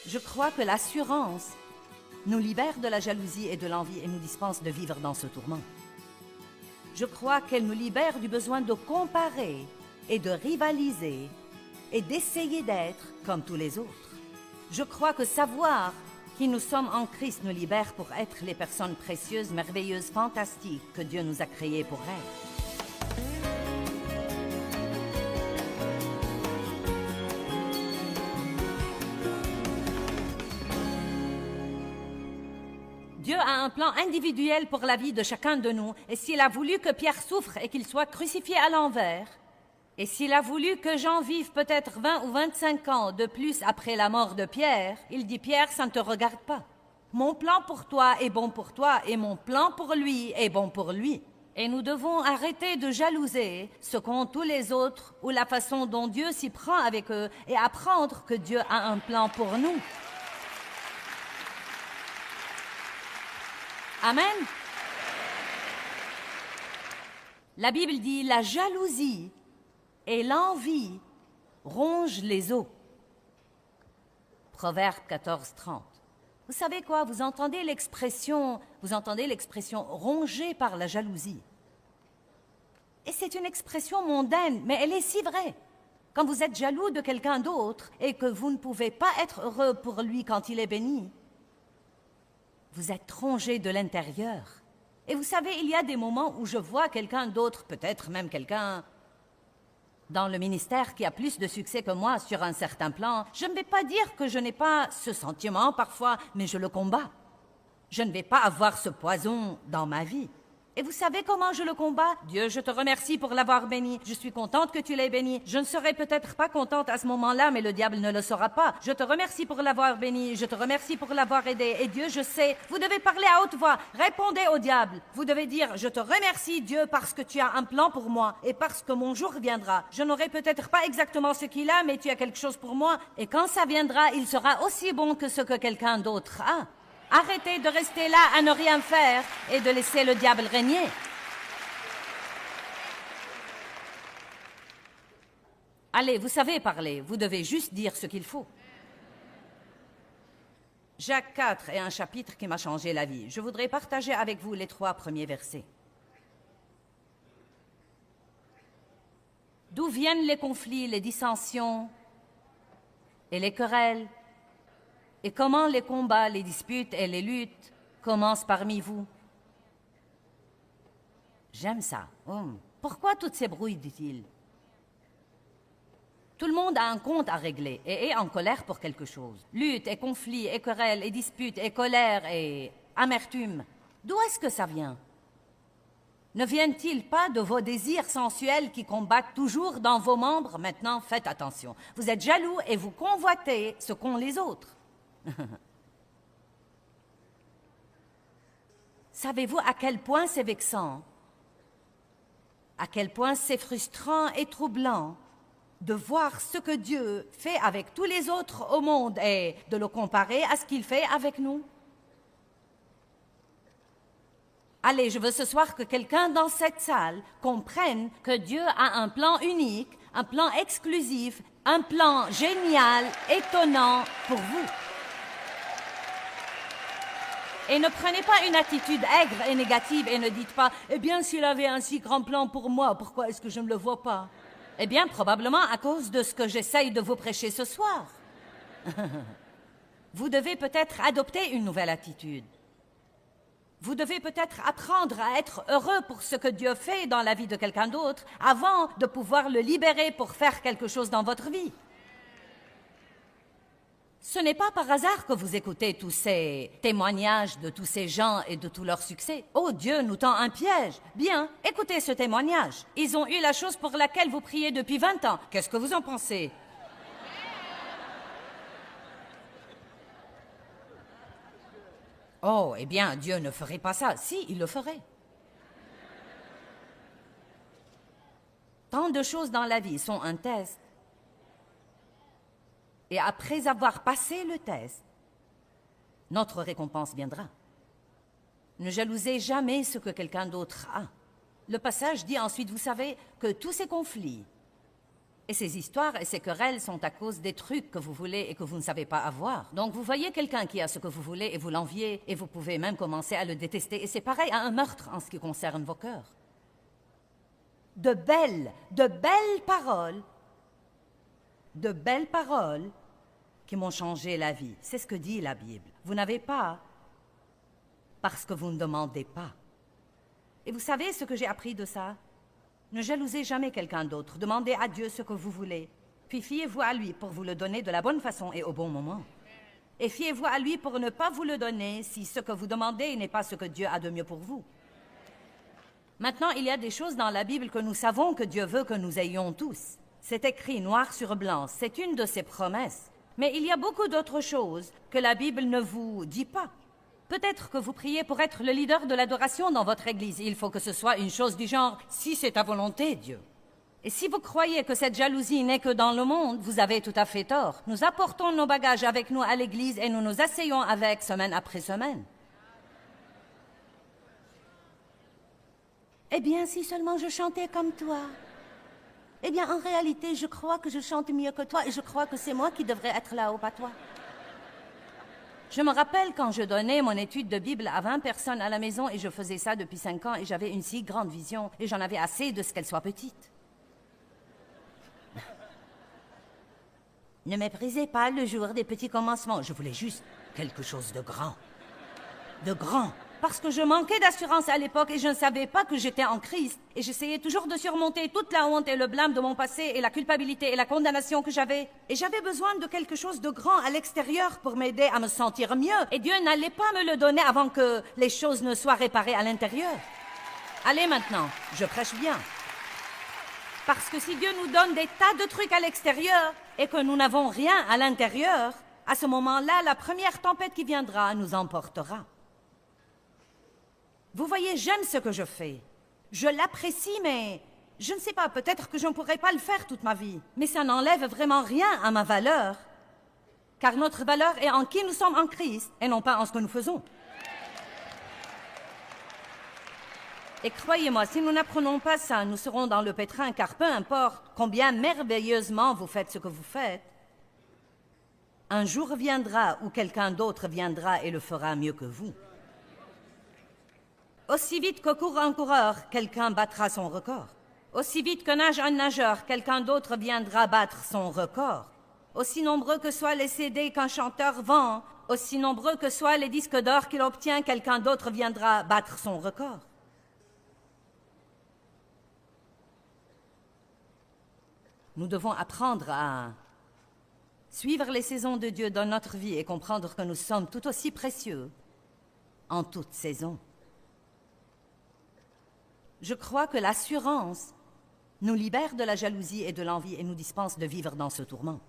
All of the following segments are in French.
Je crois que l'assurance nous libère de la jalousie et de l'envie et nous dispense de vivre dans ce tourment. Je crois qu'elle nous libère du besoin de comparer et de rivaliser et d'essayer d'être comme tous les autres. Je crois que savoir qui nous sommes en Christ nous libère pour être les personnes précieuses, merveilleuses, fantastiques que Dieu nous a créées pour être. Dieu a un plan individuel pour la vie de chacun de nous, et s'il a voulu que Pierre souffre et qu'il soit crucifié à l'envers, et s'il a voulu que Jean vive peut-être 20 ou 25 ans de plus après la mort de Pierre, il dit « Pierre, ça ne te regarde pas. Mon plan pour toi est bon pour toi, et mon plan pour lui est bon pour lui. » Et nous devons arrêter de jalouser ce qu'ont tous les autres ou la façon dont Dieu s'y prend avec eux et apprendre que Dieu a un plan pour nous. Amen. La Bible dit « La jalousie et l'envie rongent les os ». Proverbe 14, 30. Vous savez quoi? Vous entendez l'expression « rongé par la jalousie ». Et c'est une expression mondaine, mais elle est si vraie. Quand vous êtes jaloux de quelqu'un d'autre et que vous ne pouvez pas être heureux pour lui quand il est béni, vous êtes rongé de l'intérieur. Et vous savez, il y a des moments où je vois quelqu'un d'autre, peut-être même quelqu'un dans le ministère qui a plus de succès que moi sur un certain plan. Je ne vais pas dire que je n'ai pas ce sentiment parfois, mais je le combats. Je ne vais pas avoir ce poison dans ma vie. Et vous savez comment je le combats? Dieu, je te remercie pour l'avoir béni. Je suis contente que tu l'aies béni. Je ne serai peut-être pas contente à ce moment-là, mais le diable ne le saura pas. Je te remercie pour l'avoir béni. Je te remercie pour l'avoir aidé. Et Dieu, je sais, vous devez parler à haute voix. Répondez au diable. Vous devez dire, je te remercie Dieu parce que tu as un plan pour moi et parce que mon jour viendra. Je n'aurai peut-être pas exactement ce qu'il a, mais tu as quelque chose pour moi. Et quand ça viendra, il sera aussi bon que ce que quelqu'un d'autre a. Arrêtez de rester là à ne rien faire et de laisser le diable régner. Allez, vous savez parler, vous devez juste dire ce qu'il faut. Jacques 4 est un chapitre qui m'a changé la vie. Je voudrais partager avec vous les 3 premiers versets. D'où viennent les conflits, les dissensions et les querelles? Et comment les combats, les disputes et les luttes commencent parmi vous? J'aime ça. Pourquoi toutes ces brouilles, dit-il? Tout le monde a un compte à régler et est en colère pour quelque chose. Luttes et conflits et querelles et disputes et colère et amertume. D'où est-ce que ça vient? Ne viennent-ils pas de vos désirs sensuels qui combattent toujours dans vos membres? Maintenant, faites attention. Vous êtes jaloux et vous convoitez ce qu'ont les autres. Savez-vous à quel point c'est vexant, à quel point c'est frustrant et troublant de voir ce que Dieu fait avec tous les autres au monde et de le comparer à ce qu'il fait avec nous? Allez, je veux ce soir que quelqu'un dans cette salle comprenne que Dieu a un plan unique, un plan exclusif, un plan génial, étonnant pour vous. Et ne prenez pas une attitude aigre et négative et ne dites pas « Eh bien, s'il avait un si grand plan pour moi, pourquoi est-ce que je ne le vois pas ?» Eh bien, probablement à cause de ce que j'essaye de vous prêcher ce soir. Vous devez peut-être adopter une nouvelle attitude. Vous devez peut-être apprendre à être heureux pour ce que Dieu fait dans la vie de quelqu'un d'autre avant de pouvoir le libérer pour faire quelque chose dans votre vie. Ce n'est pas par hasard que vous écoutez tous ces témoignages de tous ces gens et de tout leur succès. Oh, Dieu nous tend un piège. Bien, écoutez ce témoignage. Ils ont eu la chose pour laquelle vous priez depuis 20 ans. Qu'est-ce que vous en pensez? Oh, eh bien, Dieu ne ferait pas ça. Si, il le ferait. Tant de choses dans la vie sont un test. Et après avoir passé le test, notre récompense viendra. Ne jalousez jamais ce que quelqu'un d'autre a. Le passage dit ensuite, vous savez, que tous ces conflits Et ces histoires et ces querelles sont à cause des trucs que vous voulez et que vous ne savez pas avoir. Donc vous voyez quelqu'un qui a ce que vous voulez et vous l'enviez et vous pouvez même commencer à le détester. Et c'est pareil à un meurtre en ce qui concerne vos cœurs. De belles paroles qui m'ont changé la vie. C'est ce que dit la Bible. Vous n'avez pas parce que vous ne demandez pas. Et vous savez ce que j'ai appris de ça? Ne jalousez jamais quelqu'un d'autre. Demandez à Dieu ce que vous voulez. Puis fiez-vous à lui pour vous le donner de la bonne façon et au bon moment. Et fiez-vous à lui pour ne pas vous le donner si ce que vous demandez n'est pas ce que Dieu a de mieux pour vous. Maintenant, il y a des choses dans la Bible que nous savons que Dieu veut que nous ayons tous. C'est écrit noir sur blanc. C'est une de ses promesses. Mais il y a beaucoup d'autres choses que la Bible ne vous dit pas. Peut-être que vous priez pour être le leader de l'adoration dans votre église. Il faut que ce soit une chose du genre « si c'est ta volonté, Dieu ». Et si vous croyez que cette jalousie n'est que dans le monde, vous avez tout à fait tort. Nous apportons nos bagages avec nous à l'église et nous nous asseyons avec semaine après semaine. Eh bien, si seulement je chantais comme toi. Eh bien, en réalité, je crois que je chante mieux que toi et je crois que c'est moi qui devrais être là-haut, pas toi. Je me rappelle quand je donnais mon étude de Bible à 20 personnes à la maison et je faisais ça depuis 5 ans et j'avais une si grande vision et j'en avais assez de ce qu'elle soit petite. Ne méprisez pas le jour des petits commencements. Je voulais juste quelque chose de grand. De grand. Parce que je manquais d'assurance à l'époque et je ne savais pas que j'étais en Christ. Et j'essayais toujours de surmonter toute la honte et le blâme de mon passé et la culpabilité et la condamnation que j'avais. Et j'avais besoin de quelque chose de grand à l'extérieur pour m'aider à me sentir mieux. Et Dieu n'allait pas me le donner avant que les choses ne soient réparées à l'intérieur. Allez maintenant, je prêche bien. Parce que si Dieu nous donne des tas de trucs à l'extérieur et que nous n'avons rien à l'intérieur, à ce moment-là, la première tempête qui viendra nous emportera. Vous voyez, j'aime ce que je fais. Je l'apprécie, mais je ne sais pas, peut-être que je ne pourrai pas le faire toute ma vie. Mais ça n'enlève vraiment rien à ma valeur, car notre valeur est en qui nous sommes en Christ et non pas en ce que nous faisons. Et croyez-moi, si nous n'apprenons pas ça, nous serons dans le pétrin, car peu importe combien merveilleusement vous faites ce que vous faites, un jour viendra où quelqu'un d'autre viendra et le fera mieux que vous. Aussi vite que court un coureur, quelqu'un battra son record. Aussi vite que nage un nageur, quelqu'un d'autre viendra battre son record. Aussi nombreux que soient les CD qu'un chanteur vend, aussi nombreux que soient les disques d'or qu'il obtient, quelqu'un d'autre viendra battre son record. Nous devons apprendre à suivre les saisons de Dieu dans notre vie et comprendre que nous sommes tout aussi précieux en toute saison. Je crois que l'assurance nous libère de la jalousie et de l'envie et nous dispense de vivre dans ce tourment.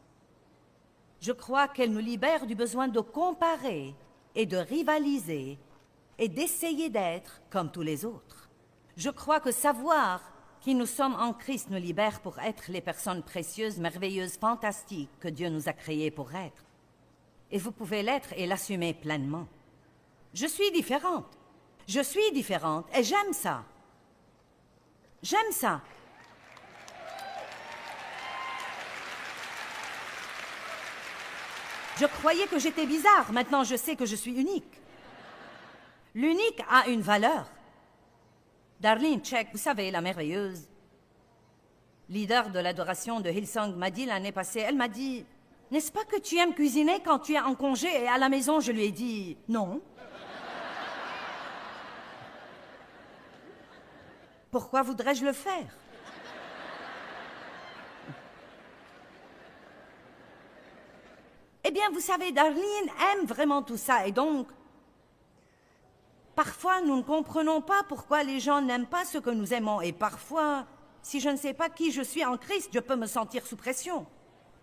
Je crois qu'elle nous libère du besoin de comparer et de rivaliser et d'essayer d'être comme tous les autres. Je crois que savoir qui nous sommes en Christ nous libère pour être les personnes précieuses, merveilleuses, fantastiques que Dieu nous a créées pour être. Et vous pouvez l'être et l'assumer pleinement. Je suis différente et j'aime ça. J'aime ça. Je croyais que j'étais bizarre. Maintenant, je sais que je suis unique. L'unique a une valeur. Darlene Zschech, vous savez, la merveilleuse leader de l'adoration de Hillsong, m'a dit l'année passée, elle m'a dit « N'est-ce pas que tu aimes cuisiner quand tu es en congé ?» Et à la maison, je lui ai dit « Non. » Pourquoi voudrais-je le faire? Eh bien, vous savez, Darlene aime vraiment tout ça et donc, parfois, nous ne comprenons pas pourquoi les gens n'aiment pas ce que nous aimons et parfois, si je ne sais pas qui je suis en Christ, je peux me sentir sous pression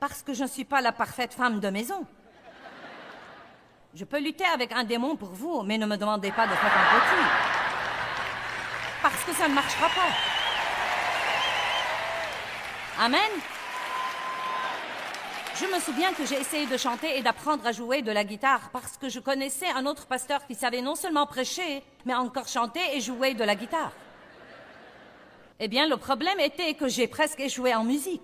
parce que je ne suis pas la parfaite femme de maison. Je peux lutter avec un démon pour vous, mais ne me demandez pas de faire un petit. Parce que ça ne marchera pas. Amen. Je me souviens que j'ai essayé de chanter et d'apprendre à jouer de la guitare parce que je connaissais un autre pasteur qui savait non seulement prêcher, mais encore chanter et jouer de la guitare. Eh bien, le problème était que j'ai presque échoué en musique.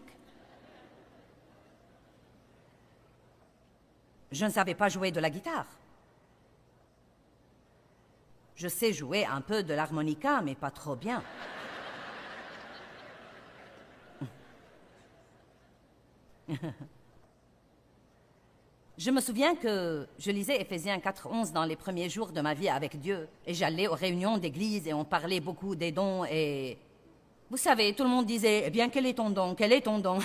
je ne savais pas jouer de la guitare. Je sais jouer un peu de l'harmonica, mais pas trop bien. Je me souviens que je lisais Éphésiens 4:11 dans les premiers jours de ma vie avec Dieu. Et j'allais aux réunions d'église et on parlait beaucoup des dons et... Vous savez, tout le monde disait, eh bien, quel est ton don? Quel est ton don?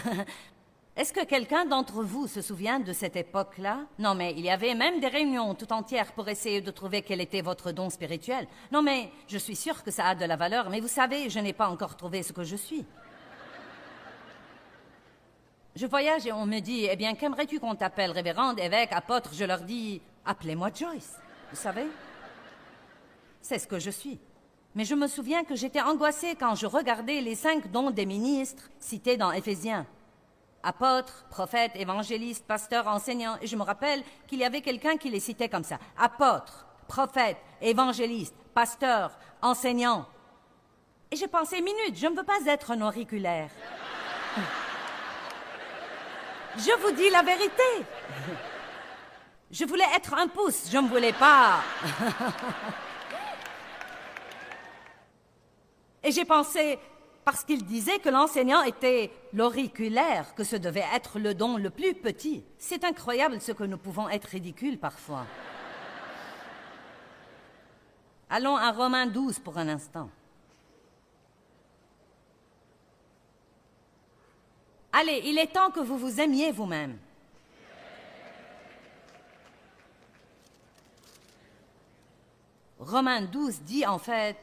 Est-ce que quelqu'un d'entre vous se souvient de cette époque-là? Non, mais il y avait même des réunions tout entières pour essayer de trouver quel était votre don spirituel. Non, mais je suis sûre que ça a de la valeur, mais vous savez, je n'ai pas encore trouvé ce que je suis. Je voyage et on me dit, eh bien, qu'aimerais-tu qu'on t'appelle, révérende, évêque, apôtre? Je leur dis, appelez-moi Joyce. Vous savez? C'est ce que je suis. Mais je me souviens que j'étais angoissée quand je regardais les 5 dons des ministres cités dans Éphésiens. Apôtre, prophète, évangéliste, pasteur, enseignant. Et je me rappelle qu'il y avait quelqu'un qui les citait comme ça. Apôtre, prophète, évangéliste, pasteur, enseignant. Et j'ai pensé, minute, je ne veux pas être un auriculaire. Je vous dis la vérité. Je voulais être un pouce, je ne voulais pas. Et j'ai pensé, parce qu'il disait que l'enseignant était l'auriculaire, que ce devait être le don le plus petit. C'est incroyable ce que nous pouvons être ridicules parfois. Allons à Romains 12 pour un instant. Allez, il est temps que vous vous aimiez vous-même. Romains 12 dit en fait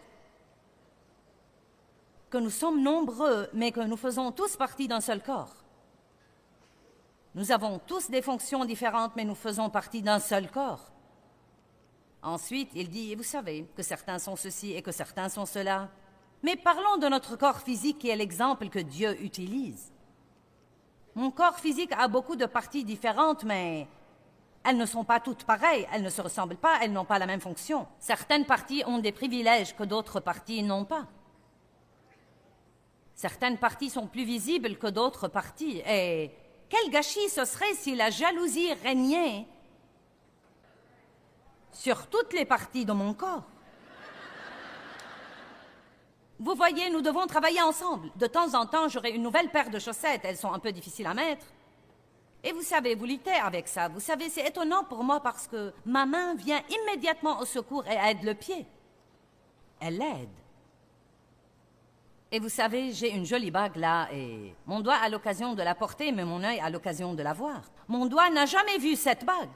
que nous sommes nombreux, mais que nous faisons tous partie d'un seul corps. Nous avons tous des fonctions différentes, mais nous faisons partie d'un seul corps. Ensuite, il dit, vous savez, que certains sont ceci et que certains sont cela. Mais parlons de notre corps physique qui est l'exemple que Dieu utilise. Mon corps physique a beaucoup de parties différentes, mais elles ne sont pas toutes pareilles, elles ne se ressemblent pas, elles n'ont pas la même fonction. Certaines parties ont des privilèges que d'autres parties n'ont pas. Certaines parties sont plus visibles que d'autres parties. Et quel gâchis ce serait si la jalousie régnait sur toutes les parties de mon corps. Vous voyez, nous devons travailler ensemble. De temps en temps, j'aurai une nouvelle paire de chaussettes. Elles sont un peu difficiles à mettre. Et vous savez, vous luttez avec ça. Vous savez, c'est étonnant pour moi parce que ma main vient immédiatement au secours et aide le pied. Elle l'aide. Et vous savez, j'ai une jolie bague là et mon doigt a l'occasion de la porter, mais mon œil a l'occasion de la voir. Mon doigt n'a jamais vu cette bague.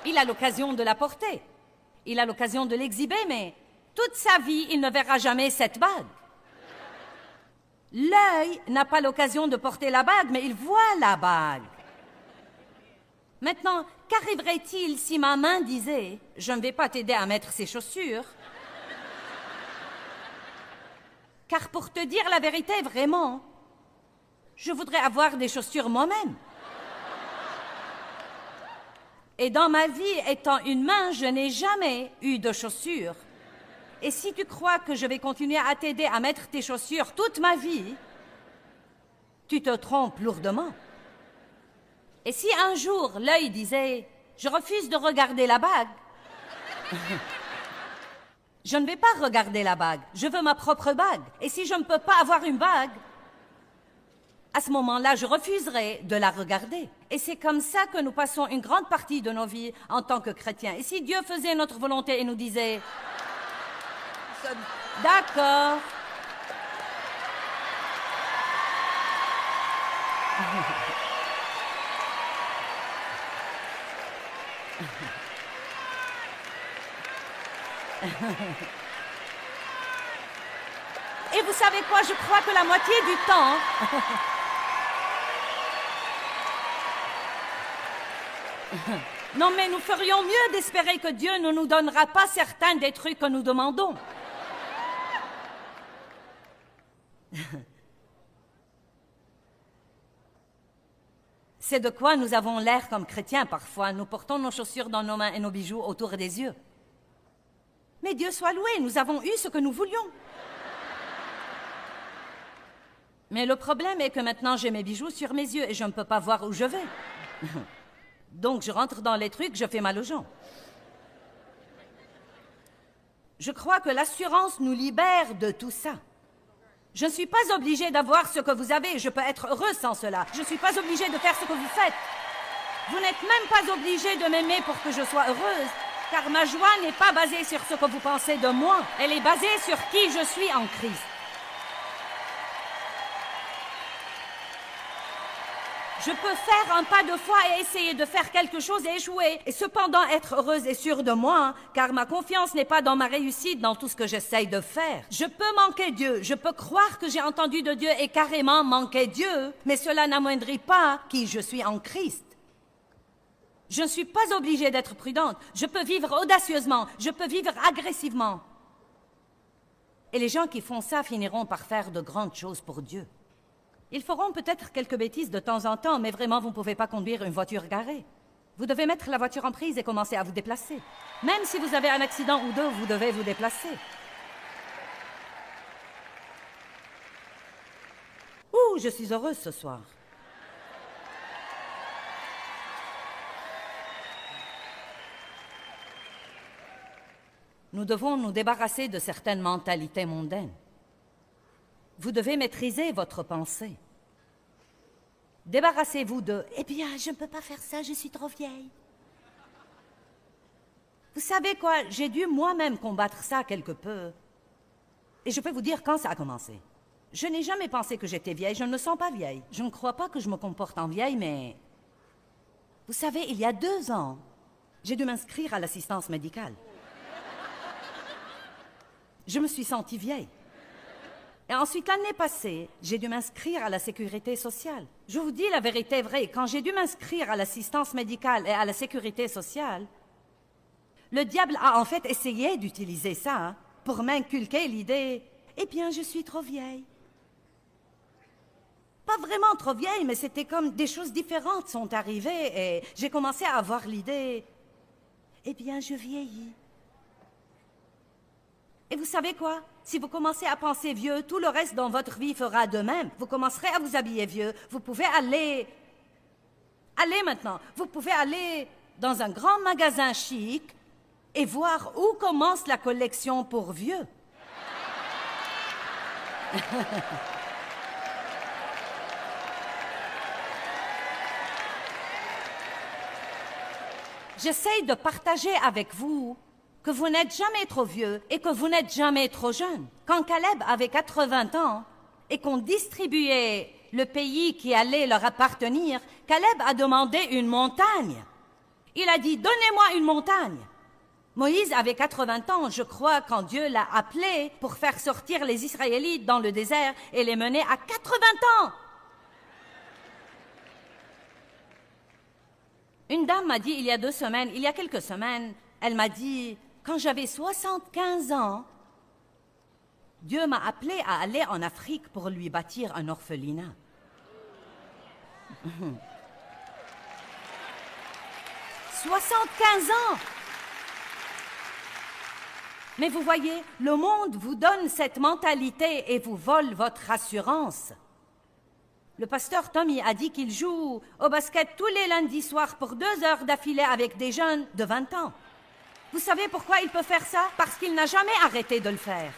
Il a l'occasion de la porter. Il a l'occasion de l'exhiber, mais toute sa vie, il ne verra jamais cette bague. L'œil n'a pas l'occasion de porter la bague, mais il voit la bague. Maintenant, qu'arriverait-il si ma main disait « Je ne vais pas t'aider à mettre ces chaussures » car pour te dire la vérité, vraiment, je voudrais avoir des chaussures moi-même. Et dans ma vie, étant une main, je n'ai jamais eu de chaussures. Et si tu crois que je vais continuer à t'aider à mettre tes chaussures toute ma vie, tu te trompes lourdement. Et si un jour, l'œil disait « Je refuse de regarder la bague », je ne vais pas regarder la bague, je veux ma propre bague. Et si je ne peux pas avoir une bague, à ce moment-là, je refuserai de la regarder. Et c'est comme ça que nous passons une grande partie de nos vies en tant que chrétiens. Et si Dieu faisait notre volonté et nous disait « D'accord ». Et vous savez quoi? Je crois que la moitié du temps... Non, mais nous ferions mieux d'espérer que Dieu ne nous donnera pas certains des trucs que nous demandons. C'est de quoi nous avons l'air comme chrétiens parfois. Nous portons nos chaussures dans nos mains et nos bijoux autour des yeux. Mais Dieu soit loué, nous avons eu ce que nous voulions. Mais le problème est que maintenant j'ai mes bijoux sur mes yeux et je ne peux pas voir où je vais. Donc je rentre dans les trucs, je fais mal aux gens. Je crois que l'assurance nous libère de tout ça. Je ne suis pas obligée d'avoir ce que vous avez, je peux être heureuse sans cela. Je ne suis pas obligée de faire ce que vous faites. Vous n'êtes même pas obligé de m'aimer pour que je sois heureuse, car ma joie n'est pas basée sur ce que vous pensez de moi. Elle est basée sur qui je suis en Christ. Je peux faire un pas de foi et essayer de faire quelque chose et échouer, et cependant être heureuse et sûre de moi, car ma confiance n'est pas dans ma réussite, dans tout ce que j'essaye de faire. Je peux manquer Dieu, je peux croire que j'ai entendu de Dieu et carrément manquer Dieu, mais cela n'amoindrit pas qui je suis en Christ. Je ne suis pas obligée d'être prudente, je peux vivre audacieusement, je peux vivre agressivement. Et les gens qui font ça finiront par faire de grandes choses pour Dieu. Ils feront peut-être quelques bêtises de temps en temps, mais vraiment, vous ne pouvez pas conduire une voiture garée. Vous devez mettre la voiture en prise et commencer à vous déplacer. Même si vous avez un accident ou deux, vous devez vous déplacer. Ouh, je suis heureuse ce soir. Nous devons nous débarrasser de certaines mentalités mondaines. Vous devez maîtriser votre pensée. Débarrassez-vous de « Eh bien, je ne peux pas faire ça, je suis trop vieille. » Vous savez quoi? J'ai dû moi-même combattre ça quelque peu. Et je peux vous dire quand ça a commencé. Je n'ai jamais pensé que j'étais vieille, je ne me sens pas vieille. Je ne crois pas que je me comporte en vieille, mais... Vous savez, il y a 2 ans, j'ai dû m'inscrire à l'assistance médicale. Je me suis sentie vieille. Et ensuite, l'année passée, j'ai dû m'inscrire à la sécurité sociale. Je vous dis la vérité vraie, quand j'ai dû m'inscrire à l'assistance médicale et à la sécurité sociale, le diable a en fait essayé d'utiliser ça pour m'inculquer l'idée « Eh bien, je suis trop vieille. » Pas vraiment trop vieille, mais c'était comme des choses différentes sont arrivées et j'ai commencé à avoir l'idée « Eh bien, je vieillis. » Et vous savez quoi? Si vous commencez à penser vieux, tout le reste dans votre vie fera de même. Vous commencerez à vous habiller vieux. Vous pouvez aller... Allez maintenant. Vous pouvez aller dans un grand magasin chic et voir où commence la collection pour vieux. J'essaye de partager avec vous que vous n'êtes jamais trop vieux et que vous n'êtes jamais trop jeune. Quand Caleb avait 80 ans et qu'on distribuait le pays qui allait leur appartenir, Caleb a demandé une montagne. Il a dit « Donnez-moi une montagne ». Moïse avait 80 ans, je crois, quand Dieu l'a appelé pour faire sortir les Israélites dans le désert et les mener à 80 ans. Une dame m'a dit il y a quelques semaines, elle m'a dit... Quand j'avais 75 ans, Dieu m'a appelé à aller en Afrique pour lui bâtir un orphelinat. 75 ans! Mais vous voyez, le monde vous donne cette mentalité et vous vole votre assurance. Le pasteur Tommy a dit qu'il joue au basket tous les lundis soirs pour 2 heures d'affilée avec des jeunes de 20 ans. Vous savez pourquoi il peut faire ça? Parce qu'il n'a jamais arrêté de le faire.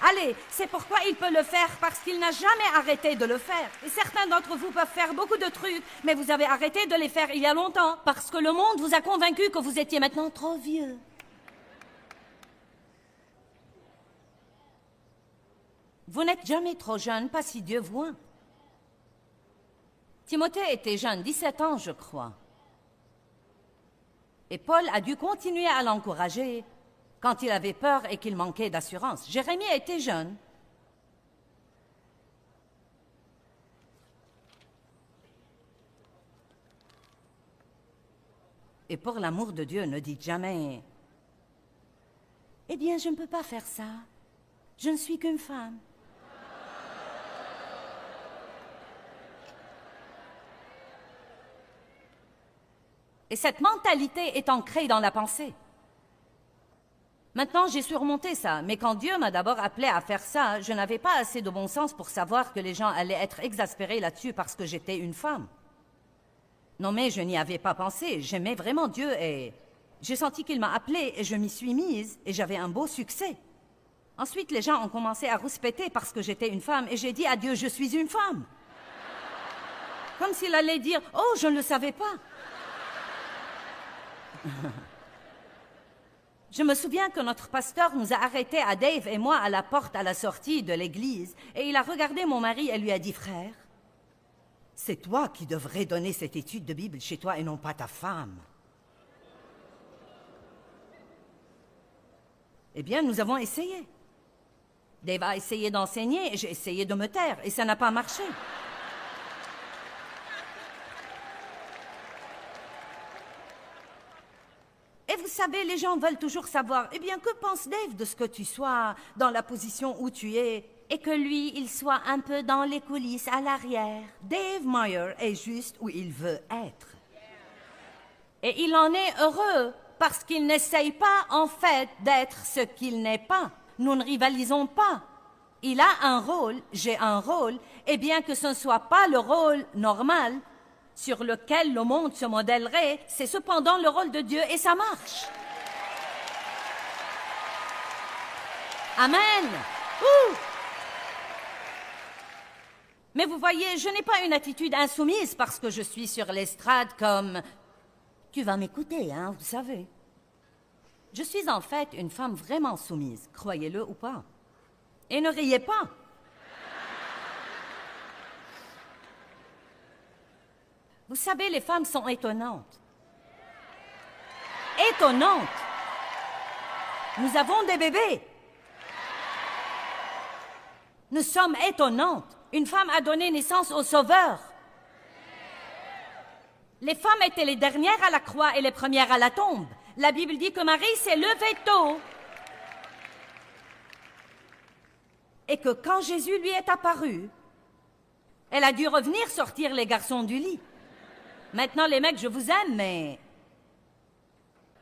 Allez, c'est pourquoi il peut le faire, parce qu'il n'a jamais arrêté de le faire. Et certains d'entre vous peuvent faire beaucoup de trucs, mais vous avez arrêté de les faire il y a longtemps, parce que le monde vous a convaincu que vous étiez maintenant trop vieux. Vous n'êtes jamais trop jeune, pas si Dieu voit. Timothée était jeune, 17 ans, je crois. Et Paul a dû continuer à l'encourager quand il avait peur et qu'il manquait d'assurance. Jérémie était jeune. Et pour l'amour de Dieu, ne dites jamais « Eh bien, je ne peux pas faire ça. Je ne suis qu'une femme. » Et cette mentalité est ancrée dans la pensée. Maintenant, j'ai surmonté ça, mais quand Dieu m'a d'abord appelé à faire ça, je n'avais pas assez de bon sens pour savoir que les gens allaient être exaspérés là-dessus parce que j'étais une femme. Non, mais je n'y avais pas pensé. J'aimais vraiment Dieu et j'ai senti qu'il m'a appelée et je m'y suis mise et j'avais un beau succès. Ensuite, les gens ont commencé à rouspéter parce que j'étais une femme et j'ai dit à Dieu, je suis une femme. Comme s'il allait dire, oh, je ne le savais pas. Je me souviens que notre pasteur nous a arrêtés à Dave et moi à la porte à la sortie de l'église et il a regardé mon mari et lui a dit, frère, c'est toi qui devrais donner cette étude de Bible chez toi et non pas ta femme. Eh bien, nous avons essayé. Dave a essayé d'enseigner et j'ai essayé de me taire et ça n'a pas marché. Et vous savez, les gens veulent toujours savoir, eh bien, que pense Dave de ce que tu sois dans la position où tu es et que lui, il soit un peu dans les coulisses à l'arrière. Dave Meyer est juste où il veut être. Et il en est heureux parce qu'il n'essaye pas, en fait, d'être ce qu'il n'est pas. Nous ne rivalisons pas. Il a un rôle, j'ai un rôle, et bien que ce ne soit pas le rôle normal sur lequel le monde se modèlerait, c'est cependant le rôle de Dieu et ça marche. Amen. Ouh. Mais vous voyez, je n'ai pas une attitude insoumise parce que je suis sur l'estrade comme... Tu vas m'écouter, hein, vous savez. Je suis en fait une femme vraiment soumise, croyez-le ou pas. Et ne riez pas. Vous savez, les femmes sont étonnantes. Étonnantes. Nous avons des bébés. Nous sommes étonnantes. Une femme a donné naissance au Sauveur. Les femmes étaient les dernières à la croix et les premières à la tombe. La Bible dit que Marie s'est levée tôt et que quand Jésus lui est apparu, elle a dû revenir sortir les garçons du lit. Maintenant, les mecs, je vous aime, mais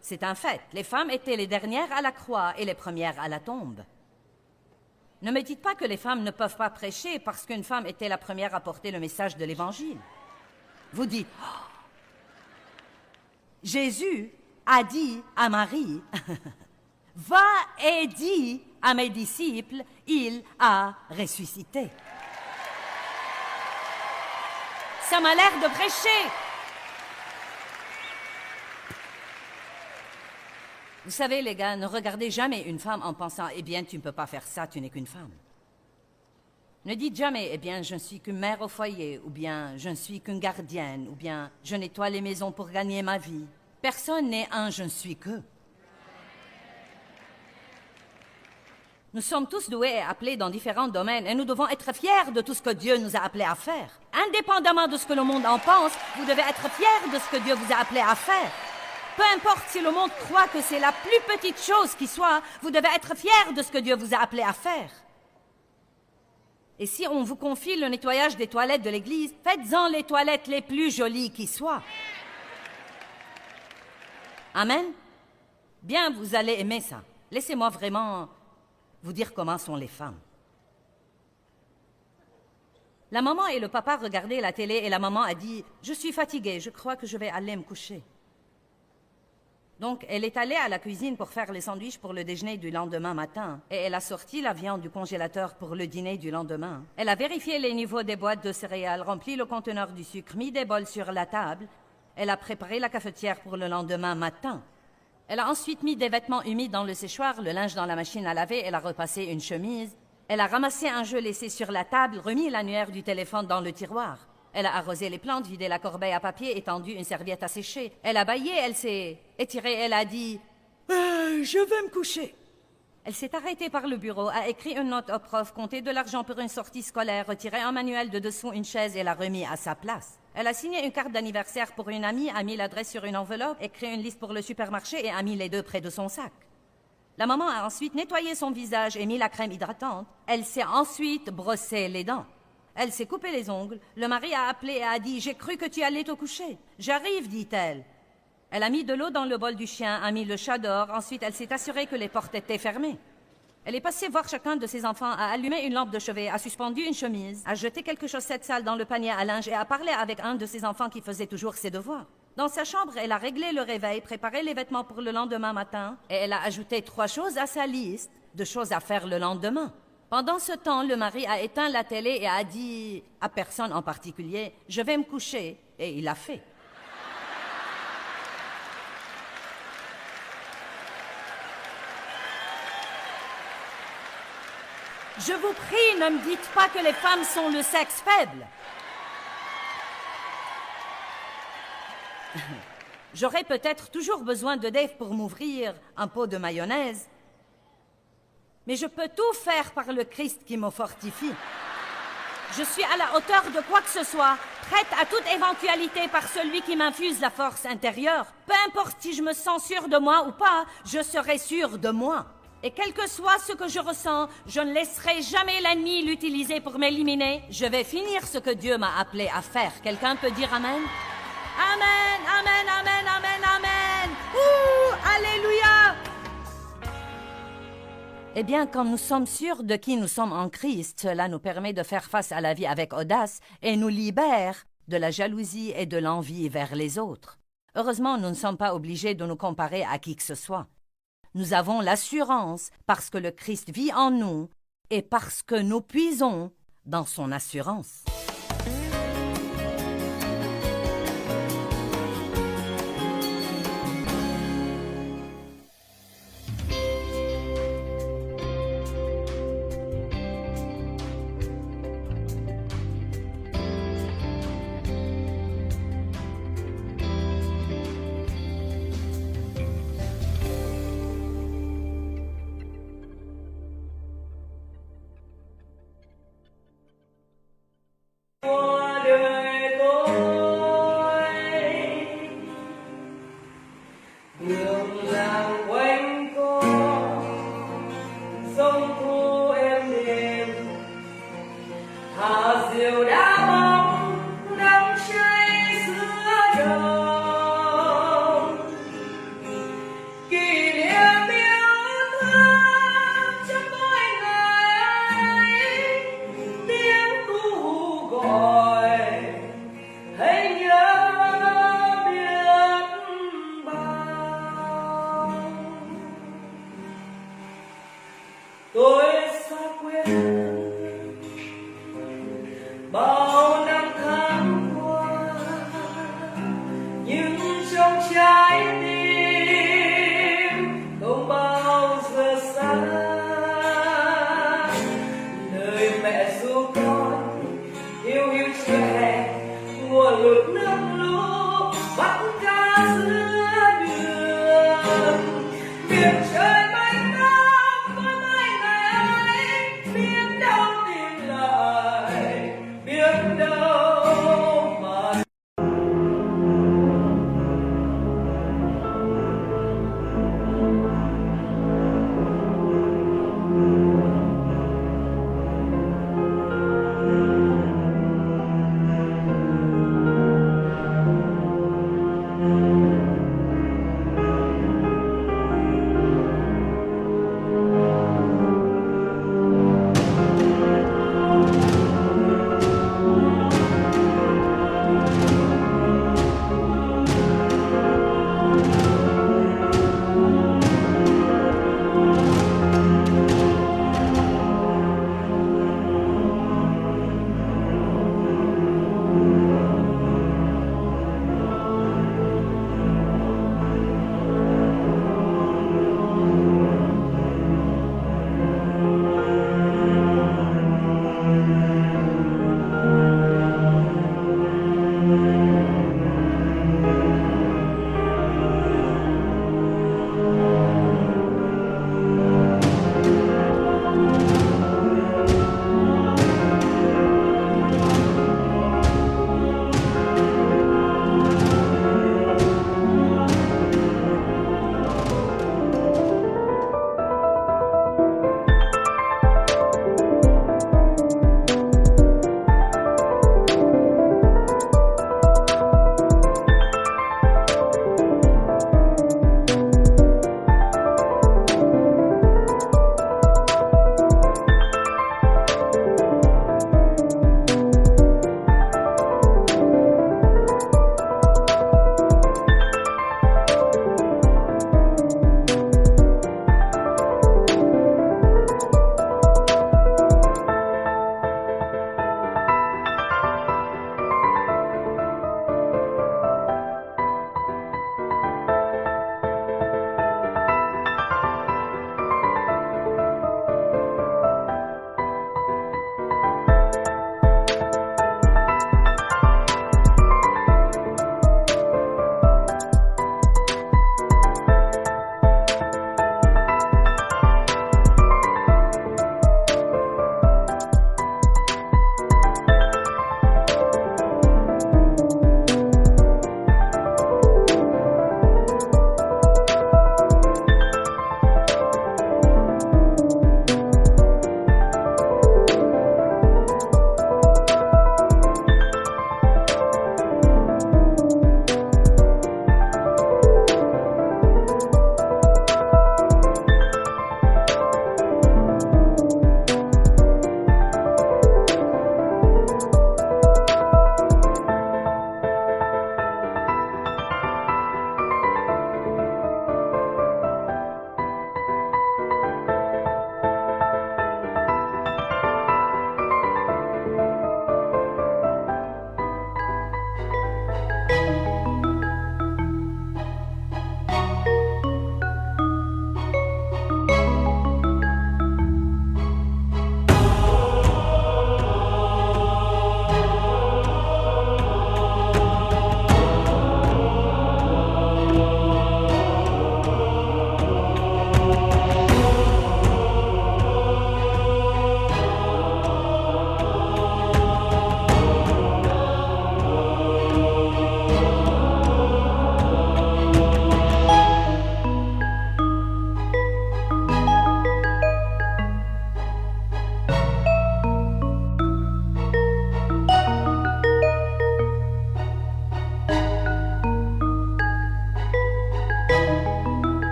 c'est un fait. Les femmes étaient les dernières à la croix et les premières à la tombe. Ne me dites pas que les femmes ne peuvent pas prêcher parce qu'une femme était la première à porter le message de l'Évangile. Vous dites, oh, Jésus a dit à Marie, « Va et dis à mes disciples, il a ressuscité. » Ça m'a l'air de prêcher. Vous savez, les gars, ne regardez jamais une femme en pensant, « Eh bien, tu ne peux pas faire ça, tu n'es qu'une femme. » Ne dites jamais, « Eh bien, je ne suis qu'une mère au foyer, ou bien, je ne suis qu'une gardienne, ou bien, je nettoie les maisons pour gagner ma vie. » Personne n'est un « je ne suis que ». Nous sommes tous doués et appelés dans différents domaines et nous devons être fiers de tout ce que Dieu nous a appelés à faire. Indépendamment de ce que le monde en pense, vous devez être fiers de ce que Dieu vous a appelé à faire. Peu importe si le monde croit que c'est la plus petite chose qui soit, vous devez être fiers de ce que Dieu vous a appelé à faire. Et si on vous confie le nettoyage des toilettes de l'église, faites-en les toilettes les plus jolies qui soient. Amen. Bien, vous allez aimer ça. Laissez-moi vraiment vous dire comment sont les femmes. La maman et le papa regardaient la télé et la maman a dit « Je suis fatiguée, je crois que je vais aller me coucher. » Donc, elle est allée à la cuisine pour faire les sandwichs pour le déjeuner du lendemain matin et elle a sorti la viande du congélateur pour le dîner du lendemain. Elle a vérifié les niveaux des boîtes de céréales, rempli le conteneur du sucre, mis des bols sur la table. Elle a préparé la cafetière pour le lendemain matin. Elle a ensuite mis des vêtements humides dans le séchoir, le linge dans la machine à laver, elle a repassé une chemise. Elle a ramassé un jeu laissé sur la table, remis l'annuaire du téléphone dans le tiroir. Elle a arrosé les plantes, vidé la corbeille à papier, étendu une serviette à sécher. Elle a bâillé, elle s'est étirée, elle a dit « Je vais me coucher ». Elle s'est arrêtée par le bureau, a écrit une note au prof, compté de l'argent pour une sortie scolaire, retiré un manuel de dessous une chaise et l'a remis à sa place. Elle a signé une carte d'anniversaire pour une amie, a mis l'adresse sur une enveloppe, écrit une liste pour le supermarché et a mis les deux près de son sac. La maman a ensuite nettoyé son visage et mis la crème hydratante. Elle s'est ensuite brossé les dents. Elle s'est coupé les ongles. Le mari a appelé et a dit « J'ai cru que tu allais te coucher. »« J'arrive, dit-elle. » Elle a mis de l'eau dans le bol du chien, a mis le chat dehors, ensuite elle s'est assurée que les portes étaient fermées. Elle est passée voir chacun de ses enfants, a allumé une lampe de chevet, a suspendu une chemise, a jeté quelques chaussettes sales dans le panier à linge et a parlé avec un de ses enfants qui faisait toujours ses devoirs. Dans sa chambre, elle a réglé le réveil, préparé les vêtements pour le lendemain matin et elle a ajouté 3 choses à sa liste de choses à faire le lendemain. Pendant ce temps, le mari a éteint la télé et a dit à personne en particulier « Je vais me coucher » et il l'a fait. Je vous prie, ne me dites pas que les femmes sont le sexe faible. J'aurai peut-être toujours besoin de Dave pour m'ouvrir un pot de mayonnaise, mais je peux tout faire par le Christ qui me fortifie. Je suis à la hauteur de quoi que ce soit, prête à toute éventualité par celui qui m'infuse la force intérieure. Peu importe si je me sens sûre de moi ou pas, je serai sûre de moi. Et quel que soit ce que je ressens, je ne laisserai jamais l'ennemi l'utiliser pour m'éliminer. Je vais finir ce que Dieu m'a appelé à faire. Quelqu'un peut dire Amen? Amen, Amen, Amen, Amen, Amen. Ouh, Alléluia! Eh bien, quand nous sommes sûrs de qui nous sommes en Christ, cela nous permet de faire face à la vie avec audace et nous libère de la jalousie et de l'envie vers les autres. Heureusement, nous ne sommes pas obligés de nous comparer à qui que ce soit. Nous avons l'assurance parce que le Christ vit en nous et parce que nous puisons dans son assurance. Yêu yêu trẻ mùa lụt nước lũ bắt